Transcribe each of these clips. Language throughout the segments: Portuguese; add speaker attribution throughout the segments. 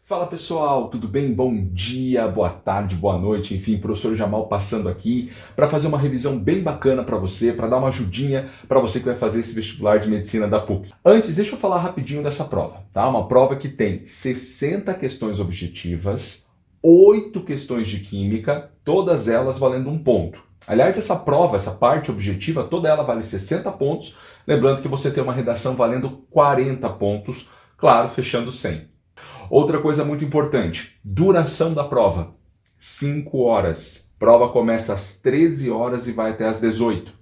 Speaker 1: Fala pessoal, tudo bem? Bom dia, boa tarde, boa noite, enfim, professor Jamal passando aqui para fazer uma revisão bem bacana para você, para dar uma ajudinha para você que vai fazer esse vestibular de medicina da PUC. Antes, deixa eu falar rapidinho dessa prova, tá? Uma prova que tem 60 questões objetivas, 8 questões de química, todas elas valendo 1 ponto. Aliás, essa prova, essa parte objetiva, toda ela vale 60 pontos, lembrando que você tem uma redação valendo 40 pontos, claro, fechando 100. Outra coisa muito importante, duração da prova, 5 horas. Prova começa às 13 horas e vai até às 18.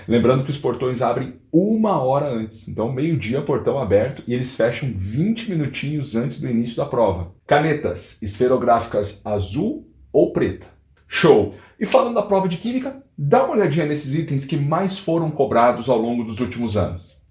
Speaker 1: Lembrando que os portões abrem 1 hora antes, então meio-dia portão aberto e eles fecham 20 minutinhos antes do início da prova. Canetas esferográficas azul ou preta. Show! E falando da prova de química, dá uma olhadinha nesses itens que mais foram cobrados ao longo dos últimos anos.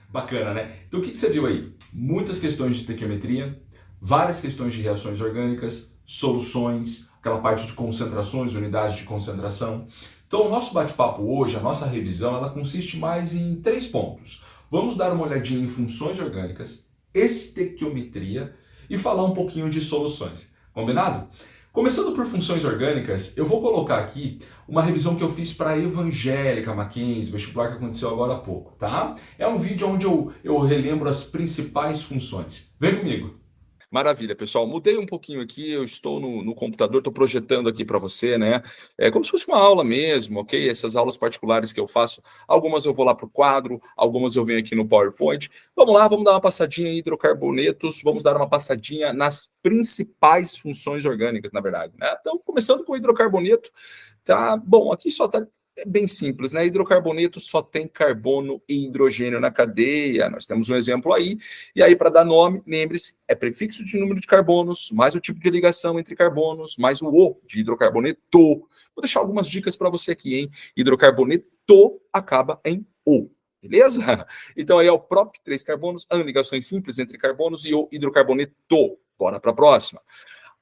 Speaker 1: Bacana, né? Então o que você viu aí? Muitas questões de estequiometria, várias questões de reações orgânicas, soluções, aquela parte de concentrações, unidades de concentração. Então o nosso bate-papo hoje, a nossa revisão, ela consiste mais em 3 pontos. Vamos dar uma olhadinha em funções orgânicas, estequiometria e falar um pouquinho de soluções. Combinado? Começando por funções orgânicas, eu vou colocar aqui uma revisão que eu fiz para a Evangélica Mackenzie, vestibular que aconteceu agora há pouco, tá? É um vídeo onde eu relembro as principais funções. Vem comigo! Maravilha, pessoal. Mudei um pouquinho aqui, eu estou no computador, estou projetando aqui para você, né? É como se fosse uma aula mesmo, ok? Essas aulas particulares que eu faço, algumas eu vou lá para o quadro, algumas eu venho aqui no PowerPoint. Vamos lá, vamos dar uma passadinha em hidrocarbonetos, vamos dar uma passadinha nas principais funções orgânicas, na verdade, né? Então, começando com o hidrocarboneto, tá? Bom, aqui só tá bem simples, né? Hidrocarboneto só tem carbono e hidrogênio na cadeia. Nós temos um exemplo aí. E aí, para dar nome, lembre-se, é prefixo de número de carbonos, mais o tipo de ligação entre carbonos, mais o O de hidrocarboneto. Vou deixar algumas dicas para você aqui, hein? Hidrocarboneto acaba em O. Beleza? Então aí é o próprio 3 carbonos, AN, ligações simples entre carbonos e o hidrocarboneto. Bora para a próxima.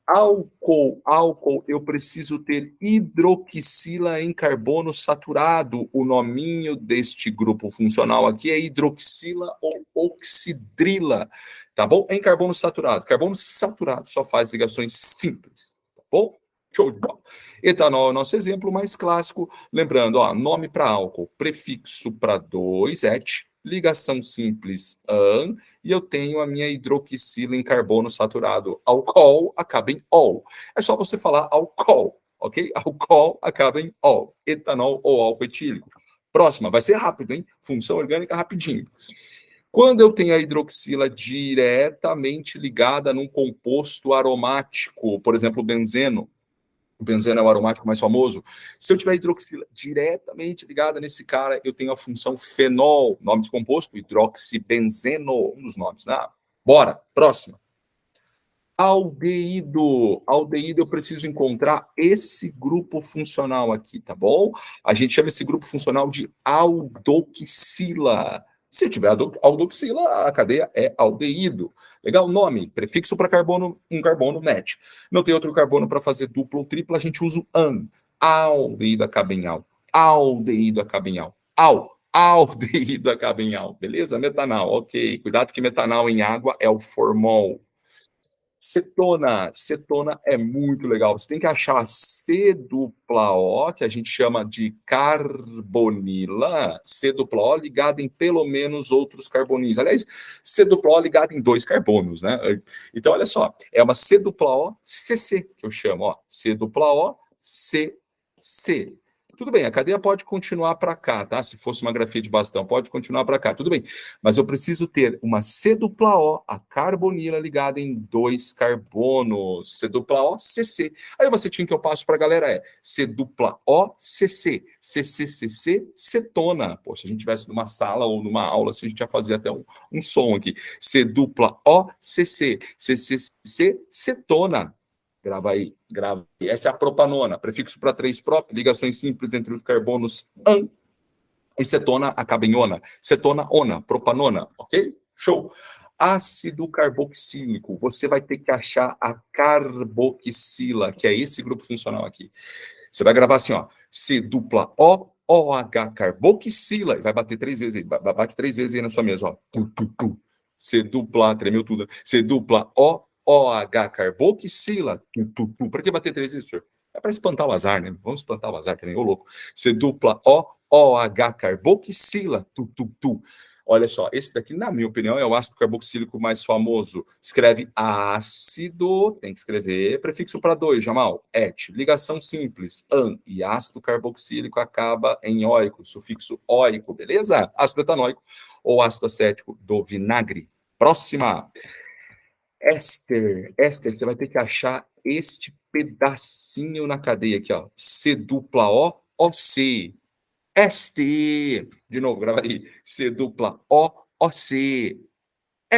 Speaker 1: Álcool, eu preciso ter hidroxila em carbono saturado. O nominho deste grupo funcional aqui é hidroxila ou oxidrila, tá bom? Em carbono saturado. Carbono saturado só faz ligações simples, tá bom? Show de bola. Etanol é o nosso exemplo mais clássico. Lembrando, ó, nome para álcool, prefixo para 2, et, ligação simples, an, e eu tenho a minha hidroxila em carbono saturado. Álcool acaba em ol. É só você falar álcool, ok? Álcool acaba em ol. Etanol ou álcool etílico. Próxima, vai ser rápido, hein? Função orgânica rapidinho. Quando eu tenho a hidroxila diretamente ligada num composto aromático, por exemplo, benzeno, o benzeno é o aromático mais famoso. Se eu tiver hidroxila diretamente ligada nesse cara, eu tenho a função fenol, nome descomposto, hidroxibenzeno, um dos nomes, né? Bora, próxima. Aldeído. Aldeído, eu preciso encontrar esse grupo funcional aqui, tá bom? A gente chama esse grupo funcional de aldoxila. Se tiver aldoxila, a cadeia é aldeído. Legal? Nome, prefixo para carbono, um carbono, met. Não tem outro carbono para fazer duplo ou triplo, a gente usa o an. Aldeído acaba em al. Aldeído acaba em al. Aldeído acaba em al. Beleza? Metanal, ok. Cuidado que metanal em água é o formol. Cetona é muito legal. Você tem que achar C dupla O, que a gente chama de carbonila, C dupla O ligada em pelo menos outros carbonídeos. Aliás, C dupla O ligada em 2 carbonos, né? Então, olha só, é uma C dupla O CC que eu chamo, ó. C dupla O CC. Tudo bem, a cadeia pode continuar para cá, tá? Se fosse uma grafia de bastão, pode continuar para cá, tudo bem. Mas eu preciso ter uma C dupla O, a carbonila ligada em 2 carbonos. C dupla O, CC. Aí o macetinho que eu passo para a galera é C dupla O, CC. CCCC, cetona. Pô, se a gente tivesse numa sala ou numa aula, assim, a gente ia fazer até um som aqui. C dupla O, CC. CCC, cetona. Grava aí, grava aí. Essa é a propanona, prefixo para 3-prop, ligações simples entre os carbonos an e cetona acaba em ona. Cetona, ona, propanona, ok? Show. Ácido carboxílico, você vai ter que achar a carboxila, que é esse grupo funcional aqui. Você vai gravar assim, ó, C dupla O, OH carboxila, e vai bater 3 vezes aí, bate 3 vezes aí na sua mesa, ó. Tu, tu, tu. C dupla, tremeu tudo. C dupla O, OH carboxila, tu, tu, tu. Para que bater 3 vezes, senhor? É para espantar o azar, né? Vamos espantar o azar também, ô louco. C dupla O, OH carboxila, tu, tu, tu. Olha só, esse daqui, na minha opinião, é o ácido carboxílico mais famoso. Escreve ácido, tem que escrever prefixo para 2, Jamal. Et, ligação simples, an, e ácido carboxílico acaba em óico, sufixo óico, beleza? Ácido etanóico ou ácido acético do vinagre. Próxima. Éster, você vai ter que achar este pedacinho na cadeia aqui, ó. C dupla O, OC. ST. De novo, grava aí. C dupla O, OC.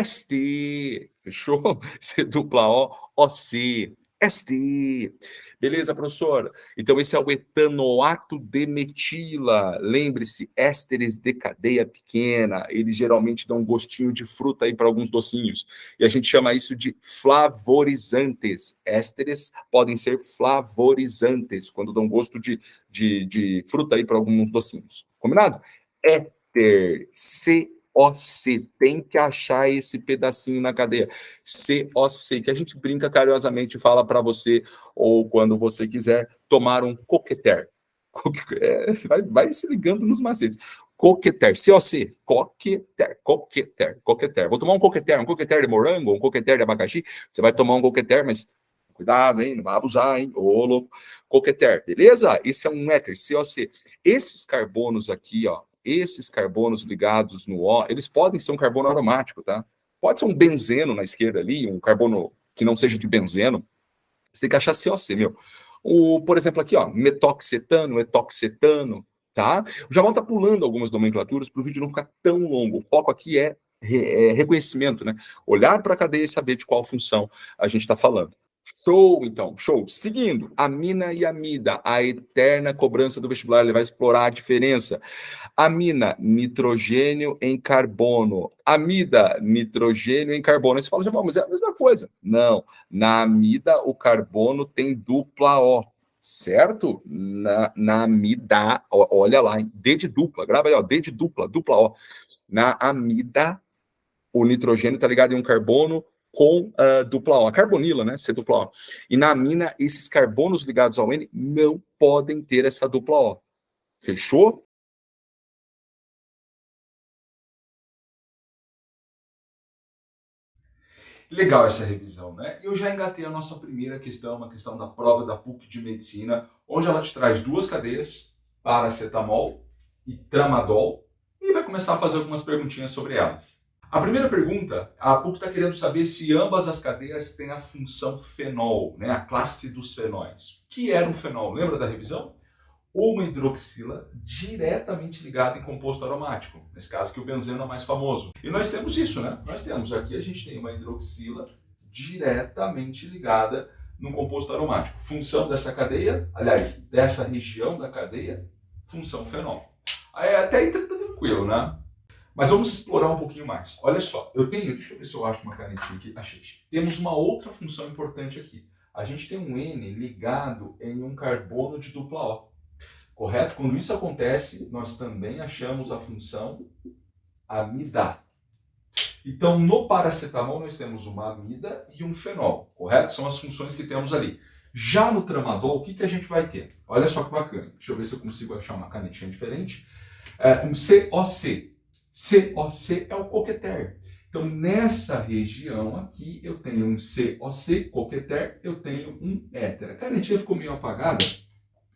Speaker 1: ST. Fechou? C dupla O, OC. ST. Beleza, professor? Então, esse é o etanoato de metila. Lembre-se, ésteres de cadeia pequena. Eles geralmente dão um gostinho de fruta aí para alguns docinhos. E a gente chama isso de flavorizantes. Ésteres podem ser flavorizantes, quando dão gosto de fruta aí para alguns docinhos. Combinado? Éter, COC, tem que achar esse pedacinho na cadeia. COC, que a gente brinca carinhosamente e fala para você, ou quando você quiser, tomar um coqueter. Você vai se ligando nos macetes. Coqueter, COC, coqueter. Vou tomar um coqueter de morango, um coqueter de abacaxi. Você vai tomar um coqueter, mas cuidado, hein? Não vai abusar, hein? Ô, louco. Coqueter, beleza? Esse é um éter, COC. Esses carbonos aqui, ó, esses carbonos ligados no O, eles podem ser um carbono aromático, tá? Pode ser um benzeno na esquerda ali, um carbono que não seja de benzeno. Você tem que achar COC, meu. Por exemplo, aqui, ó, metoxetano, etoxetano, tá? Já vou estar pulando algumas nomenclaturas para o vídeo não ficar tão longo. O foco aqui é reconhecimento, né? Olhar para a cadeia e saber de qual função a gente está falando. Show, então, show. Seguindo, amina e amida, a eterna cobrança do vestibular, ele vai explorar a diferença. Amina, nitrogênio em carbono. Amida, nitrogênio em carbono. Aí você fala, mas é a mesma coisa. Não, na amida o carbono tem dupla O, certo? Na amida, olha lá, hein? D de dupla, grava aí, ó, D de dupla, dupla O. Na amida, o nitrogênio está ligado em um carbono com dupla O, a carbonila, né? C dupla O. E na amina, esses carbonos ligados ao N não podem ter essa dupla O. Fechou? Legal essa revisão, né? Eu já engatei a nossa primeira questão, uma questão da prova da PUC de Medicina, onde ela te traz duas cadeias, paracetamol e tramadol, e vai começar a fazer algumas perguntinhas sobre elas. A primeira pergunta, a PUC está querendo saber se ambas as cadeias têm a função fenol, né? A classe dos fenóis. O que era um fenol? Lembra da revisão? Ou uma hidroxila diretamente ligada em composto aromático. Nesse caso aqui o benzeno é o mais famoso. E nós temos isso, né? Nós temos aqui, a gente tem uma hidroxila diretamente ligada num composto aromático. Função dessa cadeia, aliás, dessa região da cadeia, função fenol. Aí, até aí tá tranquilo, né? Mas vamos explorar um pouquinho mais. Olha só, deixa eu ver se eu acho uma canetinha aqui. Achei. Temos uma outra função importante aqui. A gente tem um N ligado em um carbono de dupla O. Correto? Quando isso acontece, nós também achamos a função amida. Então, no paracetamol, nós temos uma amida e um fenol, correto? São as funções que temos ali. Já no tramadol, o que a gente vai ter? Olha só que bacana. Deixa eu ver se eu consigo achar uma canetinha diferente. Um COC. COC é o coqueter. Então, nessa região aqui, eu tenho um COC, coqueter, eu tenho um éter. A canetinha ficou meio apagada,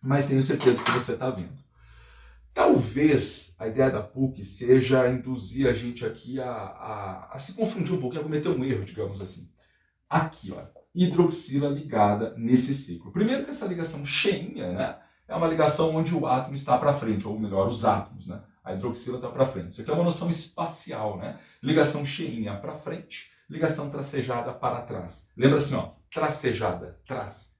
Speaker 1: mas tenho certeza que você está vendo. Talvez a ideia da PUC seja induzir a gente aqui a se confundir um pouquinho, a cometer um erro, digamos assim. Aqui, ó, hidroxila ligada nesse ciclo. Primeiro que essa ligação cheinha, né, é uma ligação onde o átomo está para frente, ou melhor, os átomos, né? A hidroxila está para frente. Isso aqui é uma noção espacial, né? Ligação cheinha para frente, ligação tracejada para trás. Lembra assim, ó, tracejada,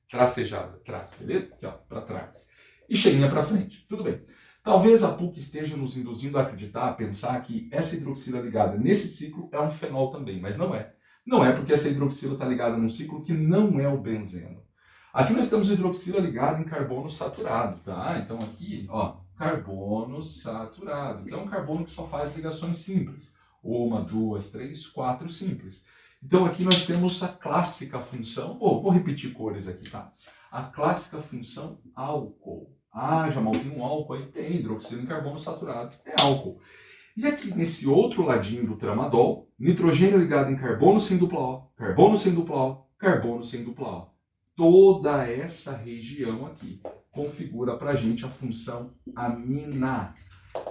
Speaker 1: tracejada, beleza? Aqui, ó, para trás. E cheinha para frente, tudo bem. Talvez a PUC esteja nos induzindo a acreditar, a pensar que essa hidroxila ligada nesse ciclo é um fenol também, mas não é. Não é porque essa hidroxila está ligada num ciclo que não é o benzeno. Aqui nós temos hidroxila ligada em carbono saturado, tá? Então aqui, ó, carbono saturado. Então é um carbono que só faz ligações simples. Uma, duas, três, quatro simples. Então aqui nós temos a clássica função, vou repetir cores aqui, tá? A clássica função álcool. Ah, Jamal, tem um álcool aí? Tem, hidroxila em carbono saturado, é álcool. E aqui nesse outro ladinho do tramadol, nitrogênio ligado em carbono sem dupla O, carbono sem dupla O, carbono sem dupla O. Toda essa região aqui configura para a gente a função amina.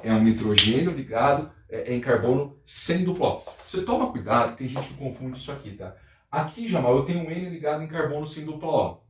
Speaker 1: É um nitrogênio ligado em carbono sem dupla O. Você toma cuidado, tem gente que confunde isso aqui, tá? Aqui, Jamal, eu tenho um N ligado em carbono sem dupla O.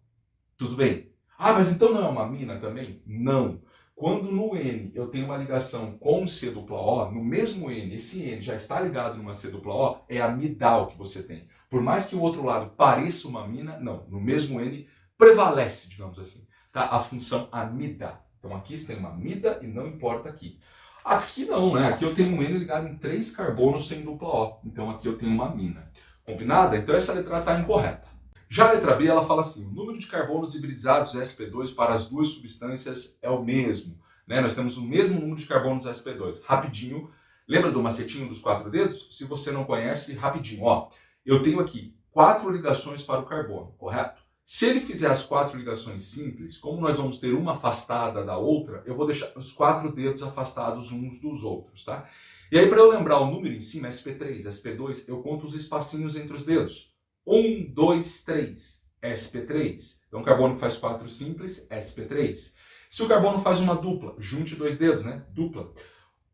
Speaker 1: Tudo bem? Ah, mas então não é uma amina também? Não. Quando no N eu tenho uma ligação com C dupla O, no mesmo N, esse N já está ligado numa C dupla O, é amidal que você tem. Por mais que o outro lado pareça uma amina, não. No mesmo N prevalece, digamos assim, tá? A função amida. Então aqui você tem uma amida e não importa aqui. Aqui não, né? Aqui eu tenho um N ligado em 3 carbonos sem dupla O. Então aqui eu tenho uma amina. Combinada? Então essa letra está incorreta. Já a letra B, ela fala assim, o número de carbonos hibridizados sp2 para as duas substâncias é o mesmo. Né? Nós temos o mesmo número de carbonos sp2. Rapidinho, lembra do macetinho dos 4 dedos? Se você não conhece, rapidinho. Ó, eu tenho aqui 4 ligações para o carbono, correto? Se ele fizer as 4 ligações simples, como nós vamos ter uma afastada da outra, eu vou deixar os 4 dedos afastados uns dos outros, tá? E aí, para eu lembrar o número em cima, sp3, sp2, eu conto os espacinhos entre os dedos. 1, 2, 3, sp3. Então, o carbono que faz 4 simples, sp3. Se o carbono faz uma dupla, junte 2 dedos, né? Dupla.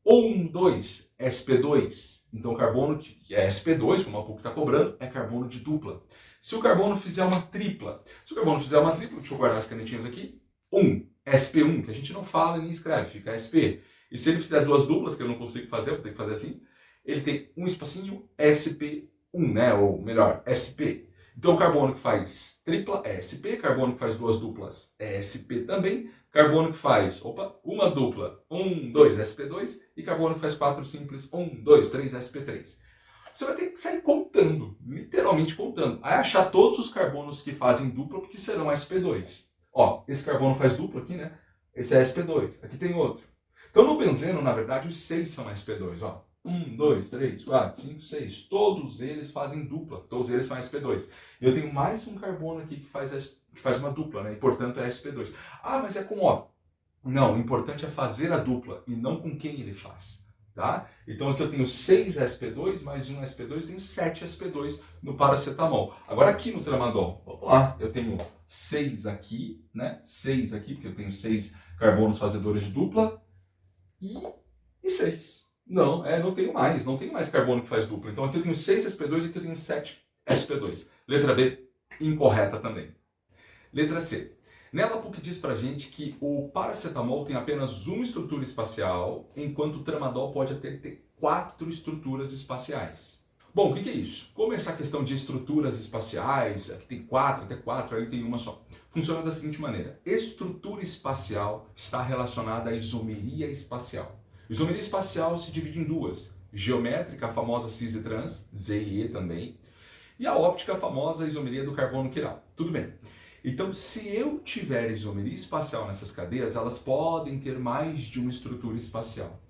Speaker 1: 1, 2, sp2. Então, o carbono que é sp2, como a PUC está cobrando, é carbono de dupla. Se o carbono fizer uma tripla, deixa eu guardar as canetinhas aqui. 1, sp1, que a gente não fala e nem escreve, fica sp. E se ele fizer 2 duplas, que eu não consigo fazer, eu vou ter que fazer assim, ele tem um espacinho sp1, né? Ou melhor, sp. Então, o carbono que faz tripla é sp, carbono que faz 2 duplas é sp também, carbono que faz, uma dupla, 1, 2, sp2, e carbono que faz 4 simples, 1, 2, 3, sp3. Você vai ter que sair contando, literalmente contando. Aí achar todos os carbonos que fazem dupla, porque serão sp2. Ó, esse carbono faz dupla aqui, né? Esse é sp2, aqui tem outro. Então, no benzeno, na verdade, os 6 são sp2, ó. 1, 2, 3, 4, 5, 6. Todos eles fazem dupla. Todos eles são sp2. E eu tenho mais um carbono aqui que faz uma dupla, né? E, portanto, é sp2. Ah, mas é com O. Não, o importante é fazer a dupla e não com quem ele faz. Tá? Então, aqui eu tenho 6 sp2 mais 1 sp2, tenho 7 sp2 no paracetamol. Agora, aqui no tramadol, vamos lá. Eu tenho 6 aqui, né? 6 aqui, porque eu tenho 6 carbonos fazedores de dupla. E 6. Não tenho mais carbono que faz dupla. Então aqui eu tenho 6 sp2 e aqui eu tenho 7 sp2. Letra B, incorreta também. Letra C. Nela a PUC diz pra gente que o paracetamol tem apenas uma estrutura espacial, enquanto o tramadol pode até ter 4 estruturas espaciais. Bom, o que é isso? Como essa questão de estruturas espaciais, aqui tem 4, até 4, ali tem uma só. Funciona da seguinte maneira. Estrutura espacial está relacionada à isomeria espacial. Isomeria espacial se divide em duas. Geométrica, a famosa cis e trans, Z e E também. E a óptica, a famosa isomeria do carbono quiral. Tudo bem. Então, se eu tiver isomeria espacial nessas cadeias, elas podem ter mais de uma estrutura espacial.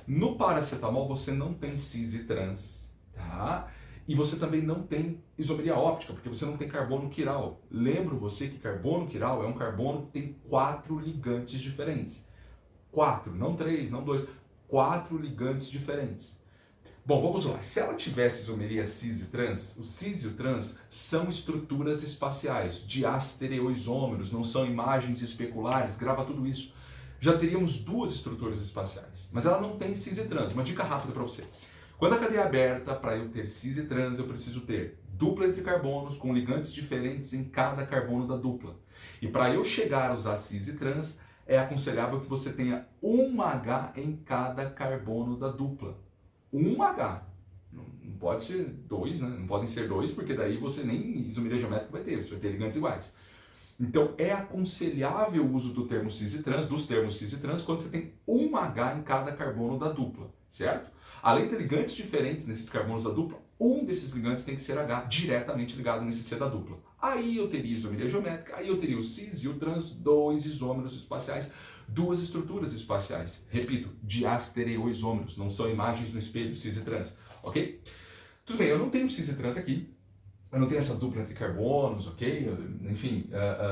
Speaker 1: No paracetamol, você não tem cis e trans, tá? E você também não tem isomeria óptica, porque você não tem carbono quiral. Lembro você que carbono quiral é um carbono que tem 4 ligantes diferentes. 4, não 3, não 2. 4 ligantes diferentes. Bom, vamos lá. Se ela tivesse isomeria cis e trans, o cis e o trans são estruturas espaciais, diastereoisômeros, não são imagens especulares, grava tudo isso. Já teríamos 2 estruturas espaciais, mas ela não tem cis e trans. Uma dica rápida para você. Quando a cadeia é aberta, para eu ter cis e trans, eu preciso ter dupla entre carbonos com ligantes diferentes em cada carbono da dupla. E para eu chegar a usar cis e trans, é aconselhável que você tenha um H em cada carbono da dupla. Um H. Não pode ser 2, né? Não podem ser 2, porque daí você nem isomeria geométrica vai ter, você vai ter ligantes iguais. Então, é aconselhável o uso do termo cis e trans, dos termos cis e trans, quando você tem um H em cada carbono da dupla, certo? Além de ter ligantes diferentes nesses carbonos da dupla, um desses ligantes tem que ser H diretamente ligado nesse C da dupla. Aí eu teria isomeria geométrica, aí eu teria o cis e o trans, dois isômeros espaciais, duas estruturas espaciais. Repito, diastereoisômeros, não são imagens no espelho cis e trans, ok? Tudo bem, eu não tenho cis e trans aqui, eu não tenho essa dupla entre carbonos, ok? Enfim,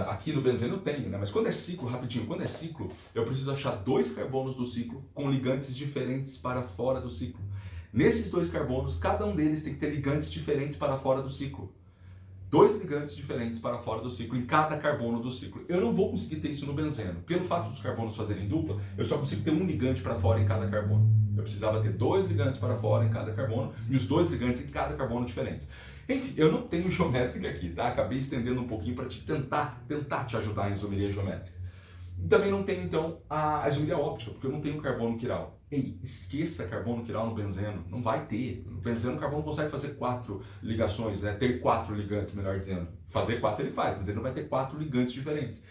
Speaker 1: aqui no benzeno eu tenho, né? Mas quando é ciclo, rapidinho, quando é ciclo, eu preciso achar dois carbonos do ciclo com ligantes diferentes para fora do ciclo. Nesses dois carbonos, cada um deles tem que ter ligantes diferentes para fora do ciclo. Dois ligantes diferentes para fora do ciclo em cada carbono do ciclo. Eu não vou conseguir ter isso no benzeno. Pelo fato dos carbonos fazerem dupla, eu só consigo ter um ligante para fora em cada carbono. Eu precisava ter dois ligantes para fora em cada carbono e os dois ligantes em cada carbono diferentes. Enfim, eu não tenho geométrica aqui, tá? Acabei estendendo um pouquinho para te tentar te ajudar em isomeria geométrica. Também não tenho, então, a isomeria óptica, porque eu não tenho carbono quiral. Ei, esqueça carbono quiral no benzeno, não vai ter. No benzeno o carbono consegue fazer 4 ligações, né? Ter 4 ligantes, melhor dizendo. Fazer 4 ele faz, mas ele não vai ter 4 ligantes diferentes.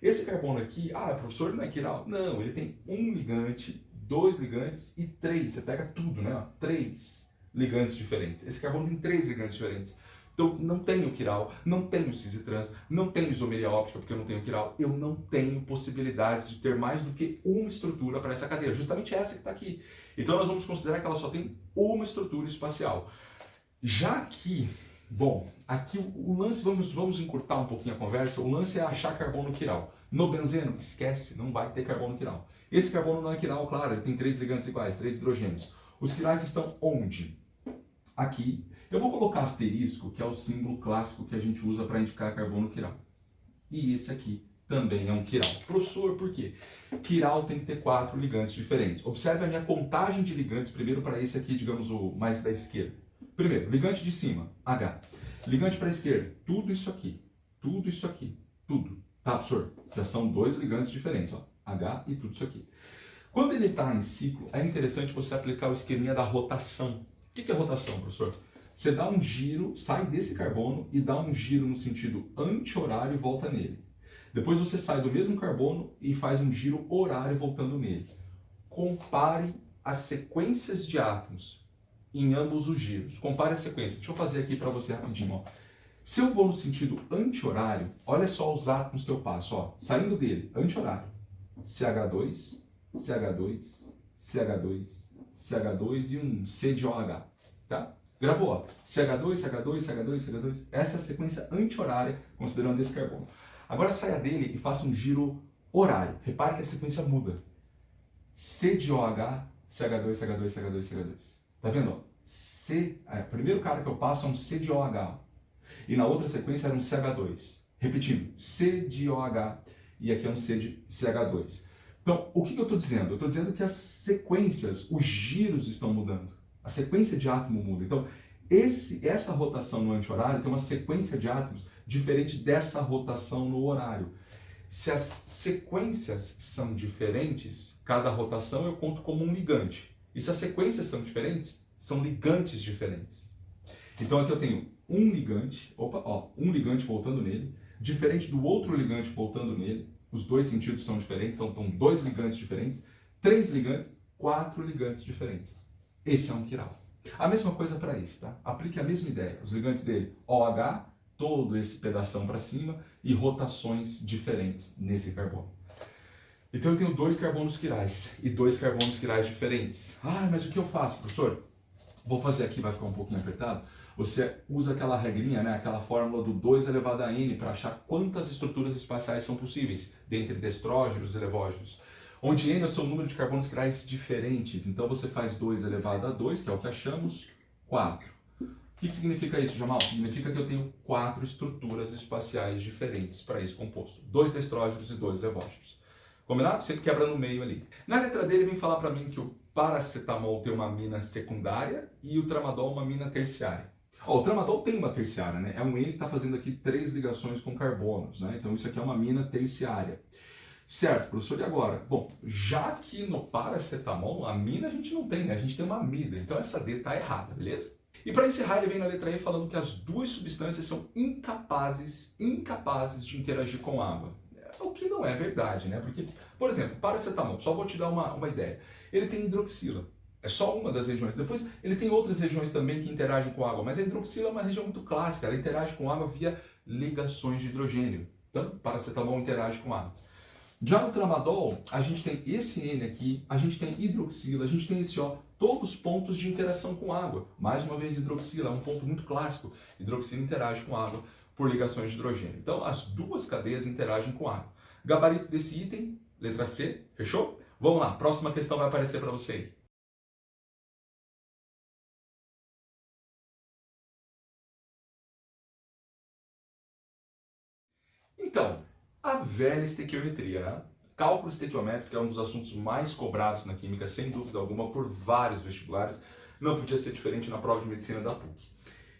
Speaker 1: Esse carbono aqui, professor, ele não é quiral? Não, ele tem um ligante, 2 ligantes e 3. Você pega tudo, né? 3 ligantes diferentes. Esse carbono tem 3 ligantes diferentes. Então, não tenho quiral, não tenho cis e trans, não tenho isomeria óptica porque eu não tenho quiral, eu não tenho possibilidades de ter mais do que uma estrutura para essa cadeia, justamente essa que está aqui. Então, nós vamos considerar que ela só tem uma estrutura espacial. Já que, bom, aqui o lance, vamos encurtar um pouquinho a conversa, o lance é achar carbono quiral. No benzeno, esquece, não vai ter carbono quiral. Esse carbono não é quiral, claro, ele tem 3 ligantes iguais, 3 hidrogênios. Os quirais estão onde? Aqui. Eu vou colocar asterisco, que é o símbolo clássico que a gente usa para indicar carbono quiral. E esse aqui também é um quiral. Professor, por quê? Quiral tem que ter 4 ligantes diferentes. Observe a minha contagem de ligantes, primeiro para esse aqui, digamos, o mais da esquerda. Primeiro, ligante de cima, H. Ligante para a esquerda, tudo isso aqui, tudo. Tá, professor? Já são 2 ligantes diferentes, ó, H e tudo isso aqui. Quando ele está em ciclo, é interessante você aplicar o esqueminha da rotação. O que é rotação, professor? Você dá um giro, sai desse carbono e dá um giro no sentido anti-horário e volta nele. Depois você sai do mesmo carbono e faz um giro horário voltando nele. Compare as sequências de átomos em ambos os giros. Compare as sequências. Deixa eu fazer aqui para você rapidinho. Ó. Se eu vou no sentido anti-horário, olha só os átomos que eu passo. Ó. Saindo dele, anti-horário. CH2, CH2, CH2, CH2 e um C de OH. Tá? Gravou, ó. CH2, CH2, CH2, CH2. Essa é a sequência anti-horária, considerando esse carbono. Agora saia dele e faça um giro horário. Repare que a sequência muda. C de OH, CH2, CH2, CH2, CH2. Tá vendo? Ó? O primeiro cara que eu passo é um C de OH. E na outra sequência era um CH2. Repetindo, C de OH e aqui é um C de CH2. Então, o que eu estou dizendo? Eu estou dizendo que as sequências, os giros estão mudando. A sequência de átomo muda. Então, essa rotação no anti-horário tem uma sequência de átomos diferente dessa rotação no horário. Se as sequências são diferentes, cada rotação eu conto como um ligante. E se as sequências são diferentes, são ligantes diferentes. Então aqui eu tenho um ligante, um ligante voltando nele, diferente do outro ligante voltando nele. Os dois sentidos são diferentes, então estão 2 ligantes diferentes, 3 ligantes, 4 ligantes diferentes. Esse é um quiral. A mesma coisa para esse, tá? Aplique a mesma ideia. Os ligantes dele, OH, todo esse pedação para cima e rotações diferentes nesse carbono. Então eu tenho 2 carbonos quirais e 2 carbonos quirais diferentes. Mas o que eu faço, professor? Vou fazer aqui, vai ficar um pouquinho apertado. Você usa aquela regrinha, né? Aquela fórmula do 2 elevado a n para achar quantas estruturas espaciais são possíveis dentre destrógenos e levógenos. Onde n é o seu número de carbonos quirais diferentes. Então você faz 2 elevado a 2, que é o que achamos, 4. O que significa isso, Jamal? Significa que eu tenho 4 estruturas espaciais diferentes para esse composto. 2 destrógenos e 2 levógenos. Combinado? Sempre quebra no meio ali. Na letra D ele vem falar para mim que o paracetamol tem uma mina secundária e o tramadol uma mina terciária. O tramadol tem uma terciária, né? É um N que está fazendo aqui 3 ligações com carbonos, né? Então isso aqui é uma mina terciária. Certo, professor, e agora? Bom, já que no paracetamol, a mina a gente não tem, né? A gente tem uma amida, então essa D está errada, beleza? E para encerrar, ele vem na letra E falando que as duas substâncias são incapazes de interagir com água. O que não é verdade, né? Porque, por exemplo, paracetamol, só vou te dar uma ideia. Ele tem hidroxila. É só uma das regiões. Depois, ele tem outras regiões também que interagem com água, mas a hidroxila é uma região muito clássica. Ela interage com água via ligações de hidrogênio. Então, paracetamol interage com água. Já no tramadol, a gente tem esse N aqui, a gente tem hidroxila, a gente tem esse O, todos pontos de interação com água. Mais uma vez, hidroxila é um ponto muito clássico. Hidroxila interage com água por ligações de hidrogênio. Então, as duas cadeias interagem com água. Gabarito desse item, letra C, fechou? Vamos lá, próxima questão vai aparecer para você aí. Então, a velha estequiometria, né? Cálculo estequiométrico é um dos assuntos mais cobrados na química, sem dúvida alguma, por vários vestibulares. Não podia ser diferente na prova de medicina da PUC.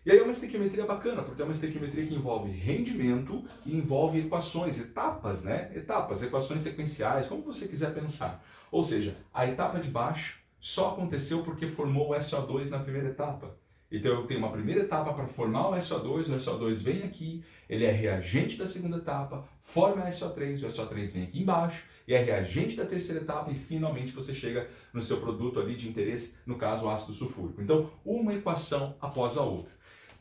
Speaker 1: E aí é uma estequiometria bacana, porque é uma estequiometria que envolve rendimento e envolve equações, etapas, né? Etapas, equações sequenciais, como você quiser pensar. Ou seja, a etapa de baixo só aconteceu porque formou o SO2 na primeira etapa. Então eu tenho uma primeira etapa para formar o SO2 vem aqui, ele é reagente da segunda etapa, forma o SO3 vem aqui embaixo, e é reagente da terceira etapa e finalmente você chega no seu produto ali de interesse, no caso o ácido sulfúrico. Então, uma equação após a outra.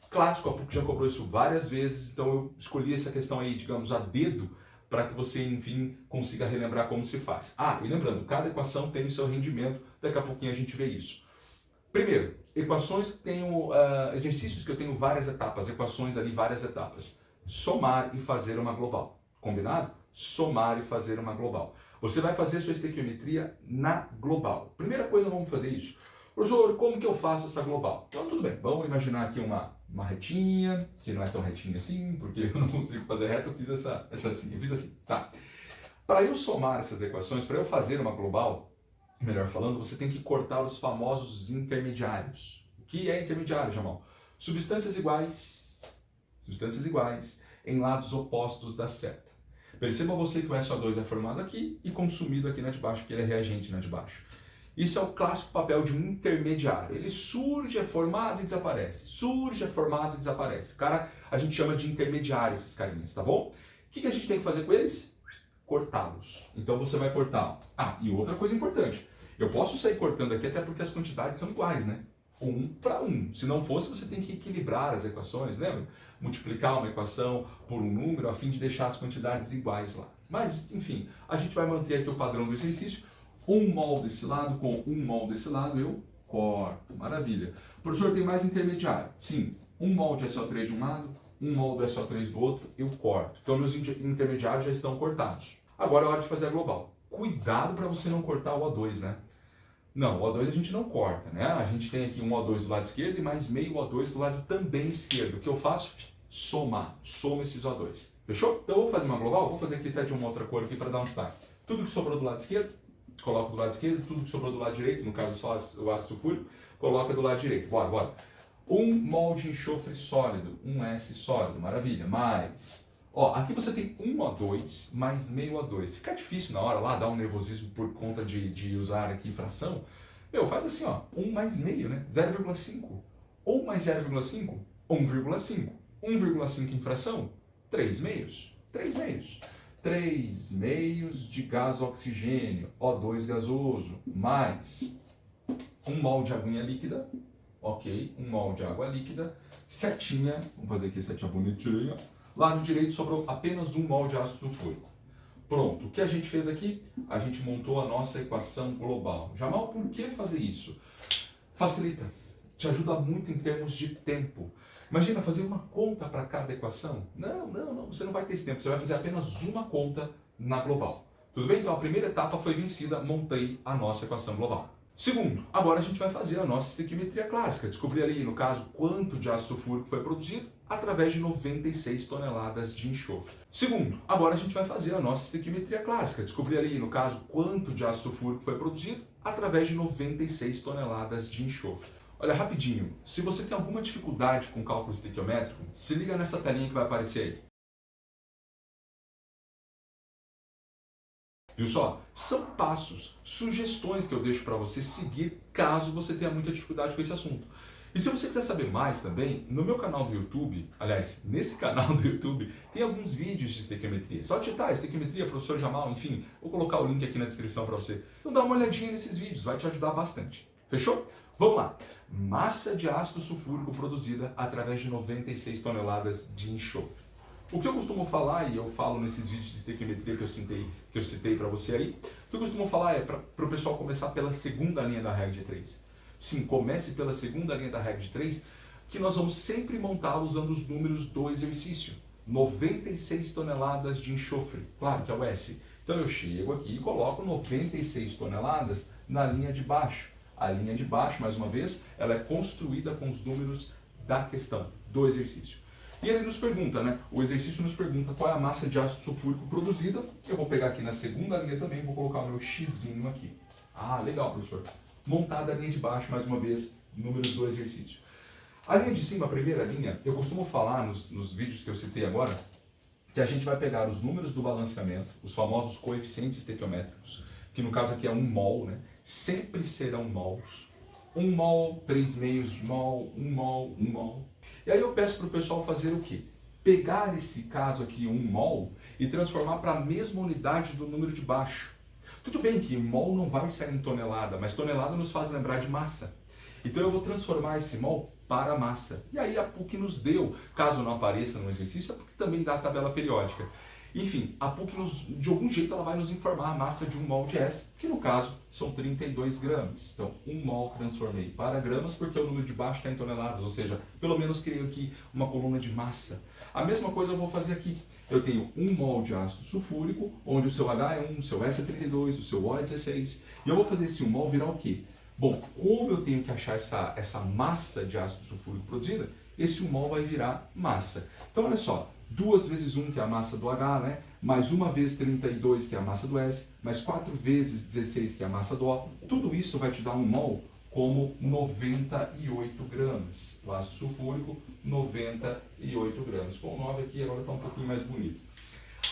Speaker 1: Clássico, a PUC já cobrou isso várias vezes, então eu escolhi essa questão aí, digamos, a dedo, para que você, enfim, consiga relembrar como se faz. Ah, e lembrando, cada equação tem o seu rendimento, daqui a pouquinho a gente vê isso. Primeiro, equações que tenho, exercícios que eu tenho várias etapas, equações ali várias etapas. Somar e fazer uma global. Combinado? Somar e fazer uma global. Você vai fazer a sua estequiometria na global. Primeira coisa, vamos fazer isso. Professor, como que eu faço essa global? Então, tudo bem, vamos imaginar aqui uma retinha, que não é tão retinha assim, porque eu não consigo fazer reta, eu fiz essa assim, eu fiz assim, tá. Para eu somar essas equações, para eu fazer uma global, melhor falando, você tem que cortar os famosos intermediários. O que é intermediário, Jamal? Substâncias iguais em lados opostos da seta. Perceba você que o SO2 é formado aqui e consumido aqui na de baixo, porque ele é reagente na de baixo. Isso é o clássico papel de um intermediário. Ele surge, é formado e desaparece. Surge, é formado e desaparece. Cara, a gente chama de intermediário esses carinhas, tá bom? O que a gente tem que fazer com eles? Cortá-los. Então você vai cortar. Ah, e outra coisa importante. Eu posso sair cortando aqui até porque as quantidades são iguais, né? 1 para 1. Se não fosse, você tem que equilibrar as equações, lembra? Multiplicar uma equação por um número a fim de deixar as quantidades iguais lá. Mas, enfim, a gente vai manter aqui o padrão do exercício. 1 mol desse lado com 1 mol desse lado, eu corto. Maravilha. Professor, tem mais intermediário? Sim. 1 mol de SO3 de um lado, 1 mol do SO3 do outro, eu corto. Então, meus intermediários já estão cortados. Agora é hora de fazer a global. Cuidado para você não cortar o O2, né? Não, o O2 a gente não corta, né? A gente tem aqui um O2 do lado esquerdo e mais meio O2 do lado também esquerdo. O que eu faço? Somar. Somo esses O2. Fechou? Então eu vou fazer uma global, vou fazer aqui até de uma outra cor aqui para dar um destaque. Tudo que sobrou do lado esquerdo, coloco do lado esquerdo. Tudo que sobrou do lado direito, no caso só o ácido sulfúrico, coloca do lado direito. Bora. 1 mol de enxofre sólido, 1S sólido, maravilha. Mais... Ó, aqui você tem 1 O2 mais meio O2. Fica difícil na hora lá, dar um nervosismo por conta de usar aqui fração. Meu, faz assim, ó, 1 mais meio, né? 0,5. 1 mais 0,5, 1,5. 1,5 em fração, 3 meios. 3 meios. 3 meios de gás oxigênio, O2 gasoso, mais 1 mol de aguinha líquida, ok? 1 mol de água líquida, setinha, vamos fazer aqui setinha bonitinha. Lado direito sobrou apenas 1 mol de ácido sulfúrico. Pronto, o que a gente fez aqui? A gente montou a nossa equação global. Jamal, por que fazer isso? Facilita, te ajuda muito em termos de tempo. Imagina fazer uma conta para cada equação. Não, você não vai ter esse tempo, você vai fazer apenas uma conta na global. Tudo bem? Então a primeira etapa foi vencida, montei a nossa equação global. Segundo, agora a gente vai fazer a nossa estequiometria clássica, descobrir ali, no caso, quanto de ácido sulfúrico foi produzido através de 96 toneladas de enxofre. Segundo, agora a gente vai fazer a nossa estequiometria clássica, descobrir ali, no caso, quanto de ácido sulfúrico foi produzido através de 96 toneladas de enxofre. Olha, rapidinho, se você tem alguma dificuldade com cálculo estequiométrico, se liga nessa telinha que vai aparecer aí. Viu só? São passos, sugestões que eu deixo para você seguir caso você tenha muita dificuldade com esse assunto. E se você quiser saber mais também, no meu canal do YouTube, aliás, nesse canal do YouTube, tem alguns vídeos de estequiometria. Só digitar estequiometria, professor Jamal, enfim, vou colocar o link aqui na descrição para você. Então dá uma olhadinha nesses vídeos, vai te ajudar bastante. Fechou? Vamos lá. Massa de ácido sulfúrico produzida através de 96 toneladas de enxofre. O que eu costumo falar, e eu falo nesses vídeos de estequiometria que eu citei para você aí, o que eu costumo falar é para o pessoal começar pela segunda linha da regra de 3. Sim, comece pela segunda linha da regra de 3, que nós vamos sempre montar usando os números do exercício. 96 toneladas de enxofre, claro que é o S. Então eu chego aqui e coloco 96 toneladas na linha de baixo. A linha de baixo, mais uma vez, ela é construída com os números da questão, do exercício. E ele nos pergunta, né? O exercício nos pergunta qual é a massa de ácido sulfúrico produzida. Eu vou pegar aqui na segunda linha também, vou colocar o meu xizinho aqui. Ah, legal, professor. Montada a linha de baixo, mais uma vez, números do exercício. A linha de cima, a primeira linha, eu costumo falar nos vídeos que eu citei agora, que a gente vai pegar os números do balanceamento, os famosos coeficientes estequiométricos, que no caso aqui é 1 mol, né? Sempre serão mols. 1 mol, 3 meios de mol, 1 mol, 1 mol. E aí eu peço para o pessoal fazer o quê? Pegar esse caso aqui, 1 mol, e transformar para a mesma unidade do número de baixo. Tudo bem que mol não vai sair em tonelada, mas tonelada nos faz lembrar de massa. Então eu vou transformar esse mol para massa. E aí a PUC nos deu, caso não apareça no exercício, a PUC também dá a tabela periódica. Enfim, a PUC, de algum jeito, ela vai nos informar a massa de 1 mol de S, que no caso são 32 gramas. Então, 1 mol transformei para gramas, porque o número de baixo está em toneladas, ou seja, pelo menos criei aqui uma coluna de massa. A mesma coisa eu vou fazer aqui. Eu tenho 1 mol de ácido sulfúrico, onde o seu H é 1, o seu S é 32, o seu O é 16. E eu vou fazer esse 1 mol virar o quê? Bom, como eu tenho que achar essa massa de ácido sulfúrico produzida, esse 1 mol vai virar massa. Então, olha só. 2 vezes 1, que é a massa do H, né? Mais 1 vezes 32, que é a massa do S, mais 4 vezes 16, que é a massa do O. Tudo isso vai te dar 1 mol como 98 gramas. O ácido sulfúrico, 98 gramas. Com o 9 aqui, agora está um pouquinho mais bonito.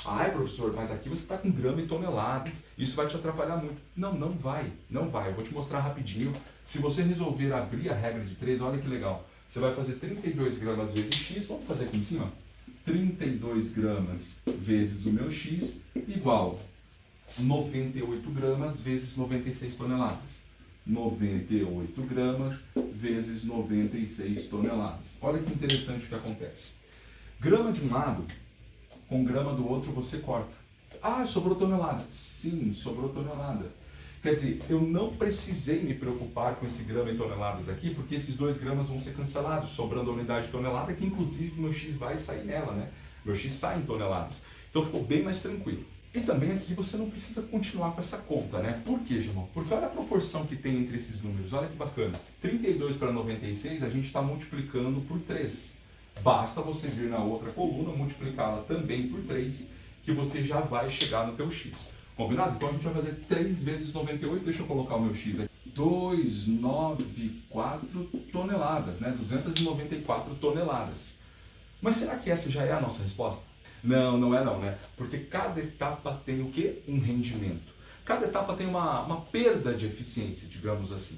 Speaker 1: Ai, professor, mas aqui você está com grama e toneladas, isso vai te atrapalhar muito. Não, não vai, não vai. Eu vou te mostrar rapidinho. Se você resolver abrir a regra de 3, olha que legal. Você vai fazer 32 gramas vezes x, vamos fazer aqui em cima? 32 gramas vezes o meu x igual 98 gramas vezes 96 toneladas. 98 gramas vezes 96 toneladas. Olha que interessante o que acontece. Grama de um lado com grama do outro você corta. Ah, sobrou tonelada. Sim, sobrou tonelada. Quer dizer, eu não precisei me preocupar com esse grama em toneladas aqui, porque esses 2 gramas vão ser cancelados, sobrando a unidade de tonelada, que inclusive meu X vai sair nela, né? Meu X sai em toneladas. Então ficou bem mais tranquilo. E também aqui você não precisa continuar com essa conta, né? Por quê, Jamal? Porque olha a proporção que tem entre esses números, olha que bacana. 32 para 96 a gente está multiplicando por 3. Basta você vir na outra coluna, multiplicá-la também por 3, que você já vai chegar no teu X. Combinado? Então a gente vai fazer 3 vezes 98, deixa eu colocar o meu X aqui. 294 toneladas, né? 294 toneladas. Mas será que essa já é a nossa resposta? Não, não é não, né? Porque cada etapa tem o quê? Um rendimento. Cada etapa tem uma perda de eficiência, digamos assim.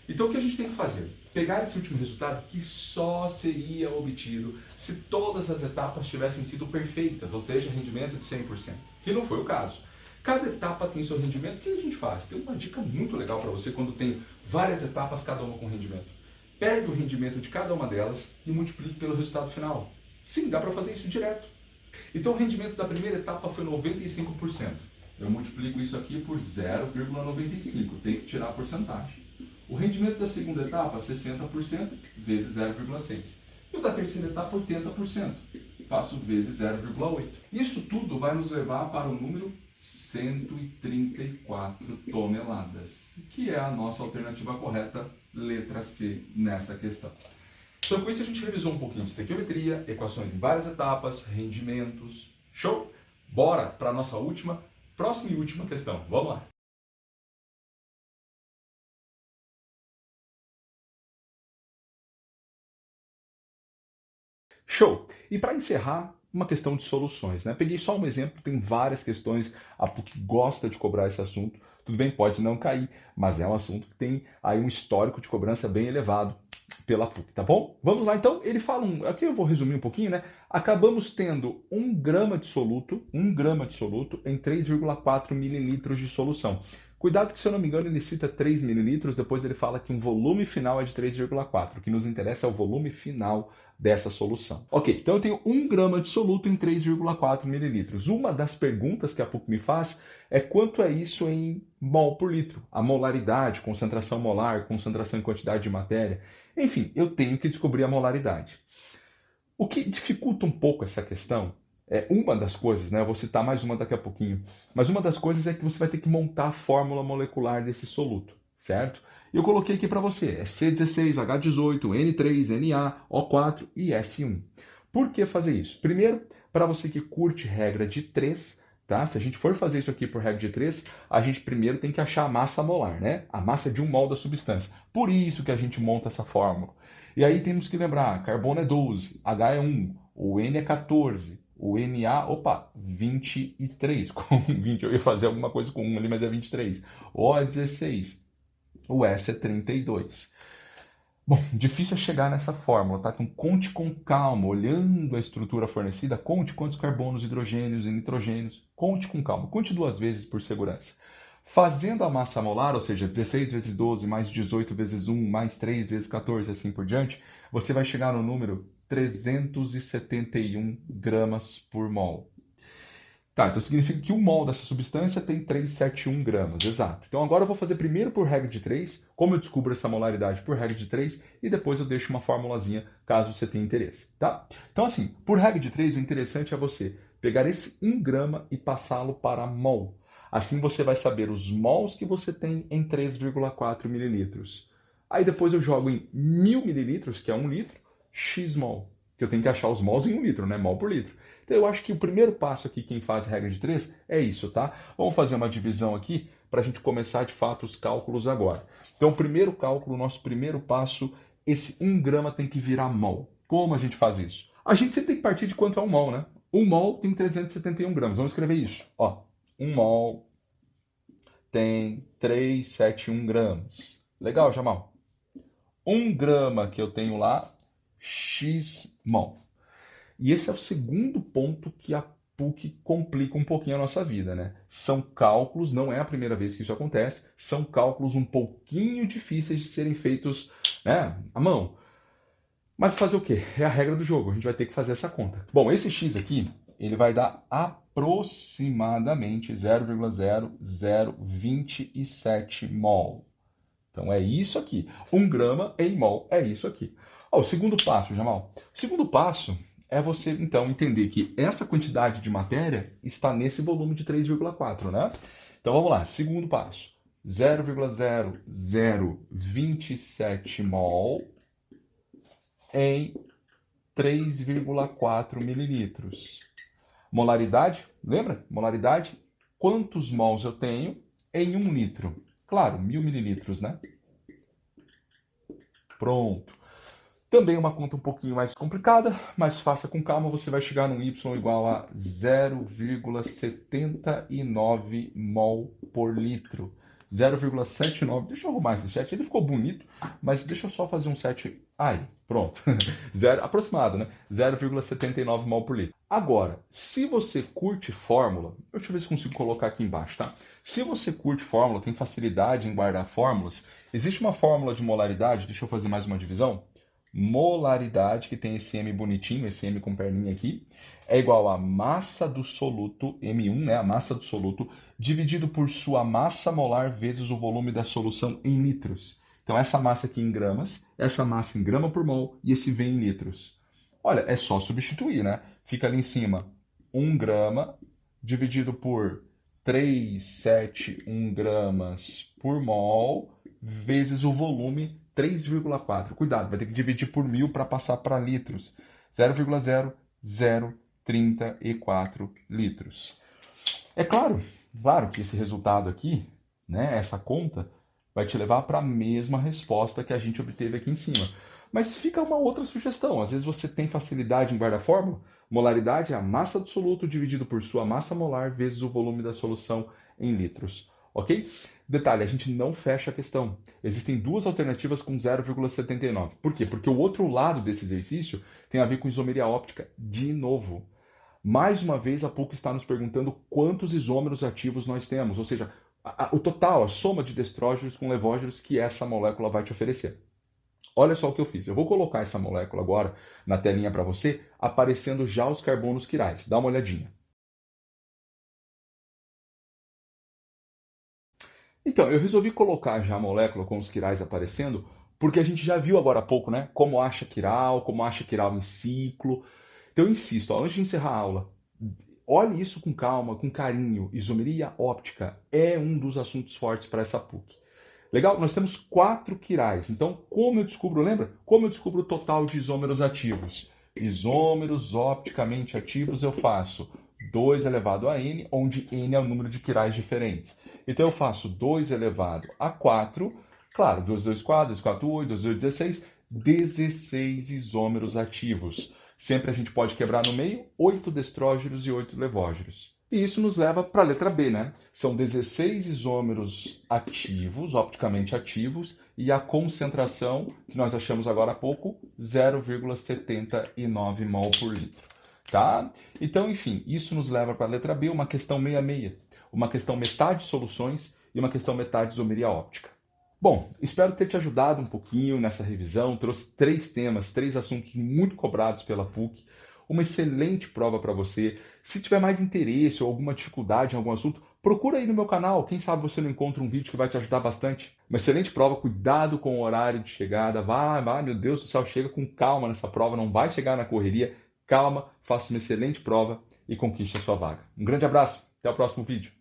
Speaker 1: Então o que a gente tem que fazer? Pegar esse último resultado que só seria obtido se todas as etapas tivessem sido perfeitas, ou seja, rendimento de 100%, que não foi o caso. Cada etapa tem seu rendimento. O que a gente faz? Tem uma dica muito legal para você quando tem várias etapas, cada uma com rendimento. Pegue o rendimento de cada uma delas e multiplique pelo resultado final. Sim, dá para fazer isso direto. Então o rendimento da primeira etapa foi 95%. Eu multiplico isso aqui por 0,95. Tem que tirar a porcentagem. O rendimento da segunda etapa, 60%, vezes 0,6. E o da terceira etapa, 80%. Faço vezes 0,8. Isso tudo vai nos levar para o número 134 toneladas, que é a nossa alternativa correta, letra C, nessa questão. Então, com isso a gente revisou um pouquinho de estequiometria, equações em várias etapas, rendimentos. Show? Bora para a nossa próxima e última questão. Vamos lá! Show! E para encerrar, uma questão de soluções, né? Peguei só um exemplo, tem várias questões, a PUC gosta de cobrar esse assunto. Tudo bem, pode não cair, mas é um assunto que tem aí um histórico de cobrança bem elevado. pela PUC, tá bom? Vamos lá então, ele fala, aqui eu vou resumir um pouquinho, né? Acabamos tendo 1 grama de soluto em 3,4 mililitros de solução. Cuidado que, se eu não me engano, ele cita 3 mililitros, depois ele fala que um volume final é de 3,4. O que nos interessa é o volume final dessa solução. Ok, então eu tenho 1 grama de soluto em 3,4 mililitros. Uma das perguntas que a PUC me faz é quanto é isso em mol por litro. A molaridade, concentração molar, concentração em quantidade de matéria. Enfim, eu tenho que descobrir a molaridade. O que dificulta um pouco essa questão é uma das coisas, né? Eu vou citar mais uma daqui a pouquinho, mas uma das coisas é que você vai ter que montar a fórmula molecular desse soluto, certo? Eu coloquei aqui para você, é C16, H18, N3, Na, O4 e S1. Por que fazer isso? Primeiro, para você que curte regra de 3, tá? Se a gente for fazer isso aqui por regra de 3, a gente primeiro tem que achar a massa molar, né? A massa de 1 mol da substância. Por isso que a gente monta essa fórmula. E aí temos que lembrar, carbono é 12, H é 1, o N é 14, o Na, 23, com 20, eu ia fazer alguma coisa com 1 ali, mas é 23. O é 16, o S é 32. Bom, difícil é chegar nessa fórmula, tá? Então conte com calma, olhando a estrutura fornecida, conte quantos carbonos, hidrogênios e nitrogênios, conte com calma, conte 2 vezes por segurança. Fazendo a massa molar, ou seja, 16 vezes 12 mais 18 vezes 1 mais 3 vezes 14 assim por diante, você vai chegar no número 371 gramas por mol. Tá, então significa que 1 mol dessa substância tem 371 gramas, exato. Então agora eu vou fazer primeiro por regra de 3, como eu descubro essa molaridade por regra de 3, e depois eu deixo uma formulazinha caso você tenha interesse, tá? Então assim, por regra de 3, o interessante é você pegar esse 1 grama e passá-lo para mol. Assim você vai saber os mols que você tem em 3,4 mililitros. Aí depois eu jogo em 1000 mililitros, que é 1 litro, x mol, que eu tenho que achar os mols em 1 litro, né? Mol por litro. Então eu acho que o primeiro passo aqui, quem faz a regra de 3, é isso, tá? Vamos fazer uma divisão aqui para a gente começar de fato os cálculos agora. Então o primeiro cálculo, nosso primeiro passo, esse 1 grama tem que virar mol. Como a gente faz isso? A gente sempre tem que partir de quanto é 1 mol, né? 1 mol tem 371 gramas. Vamos escrever isso. Ó, 1 mol tem 371 gramas. Legal, Jamal? 1 grama que eu tenho lá, x mol. E esse é o segundo ponto que a PUC complica um pouquinho a nossa vida, né? São cálculos, não é a primeira vez que isso acontece, são cálculos um pouquinho difíceis de serem feitos, né, à mão. Mas fazer o quê? É a regra do jogo, a gente vai ter que fazer essa conta. Bom, esse x aqui, ele vai dar aproximadamente 0,0027 mol. Então é isso aqui. 1 grama em mol é isso aqui. Ó, o segundo passo, Jamal. O segundo passo é você, então, entender que essa quantidade de matéria está nesse volume de 3,4, né? Então vamos lá, segundo passo. 0,0027 mol em 3,4 mililitros. Molaridade, lembra? Molaridade, quantos mols eu tenho em 1 litro? Claro, 1000 mililitros, né? Pronto. Também uma conta um pouquinho mais complicada, mas faça com calma, você vai chegar num Y igual a 0,79 mol por litro. 0,79, deixa eu arrumar esse chat, ele ficou bonito, mas deixa eu só fazer um 7, aí, pronto, aproximado, né? 0,79 mol por litro. Agora, se você curte fórmula, deixa eu ver se consigo colocar aqui embaixo, tá? Se você curte fórmula, tem facilidade em guardar fórmulas, existe uma fórmula de molaridade, deixa eu fazer mais uma divisão, molaridade, que tem esse M bonitinho, esse M com perninha aqui, é igual a massa do soluto, M1, né, a massa do soluto, dividido por sua massa molar vezes o volume da solução em litros. Então essa massa aqui em gramas, essa massa em grama por mol e esse V em litros. Olha, é só substituir, né? Fica ali em cima 1 grama dividido por 371 gramas por mol vezes o volume 3,4. Cuidado, vai ter que dividir por 1000 para passar para litros. 0,0034 litros. É claro que esse resultado aqui, né, essa conta, vai te levar para a mesma resposta que a gente obteve aqui em cima. Mas fica uma outra sugestão. Às vezes você tem facilidade em guardar fórmula. Molaridade é a massa do soluto dividido por sua massa molar vezes o volume da solução em litros. Ok? Detalhe, a gente não fecha a questão. Existem duas alternativas com 0,79. Por quê? Porque o outro lado desse exercício tem a ver com isomeria óptica de novo. Mais uma vez, a PUC está nos perguntando quantos isômeros ativos nós temos, ou seja, o total, a soma de destrógenos com levógenos que essa molécula vai te oferecer. Olha só o que eu fiz. Eu vou colocar essa molécula agora na telinha para você, aparecendo já os carbonos quirais. Dá uma olhadinha. Então, eu resolvi colocar já a molécula com os quirais aparecendo, porque a gente já viu agora há pouco, né? Como acha quiral em ciclo. Então, eu insisto, ó, antes de encerrar a aula, olhe isso com calma, com carinho. Isomeria óptica é um dos assuntos fortes para essa PUC. Legal? Nós temos 4 quirais. Então, como eu descubro, lembra? Como eu descubro o total de isômeros ativos? Isômeros opticamente ativos eu faço 2 elevado a n, onde n é o número de quirais diferentes. Então, eu faço 2 elevado a 4, claro, 2 vezes 4, 2 vezes 4, 8, 2 vezes 16, 16 isômeros ativos. Sempre a gente pode quebrar no meio 8 destrógenos e 8 levógenos. E isso nos leva para a letra B, né? São 16 isômeros ativos, opticamente ativos, e a concentração, que nós achamos agora há pouco, 0,79 mol por litro. Tá? Então, enfim, isso nos leva para a letra B, uma questão 66. Uma questão metade soluções e uma questão metade isomeria óptica. Bom, espero ter te ajudado um pouquinho nessa revisão. Trouxe 3 temas, 3 assuntos muito cobrados pela PUC. Uma excelente prova para você. Se tiver mais interesse ou alguma dificuldade em algum assunto, procura aí no meu canal. Quem sabe você não encontra um vídeo que vai te ajudar bastante. Uma excelente prova, cuidado com o horário de chegada. Vai, meu Deus do céu, chega com calma nessa prova, não vai chegar na correria. Calma, faça uma excelente prova e conquiste a sua vaga. Um grande abraço, até o próximo vídeo.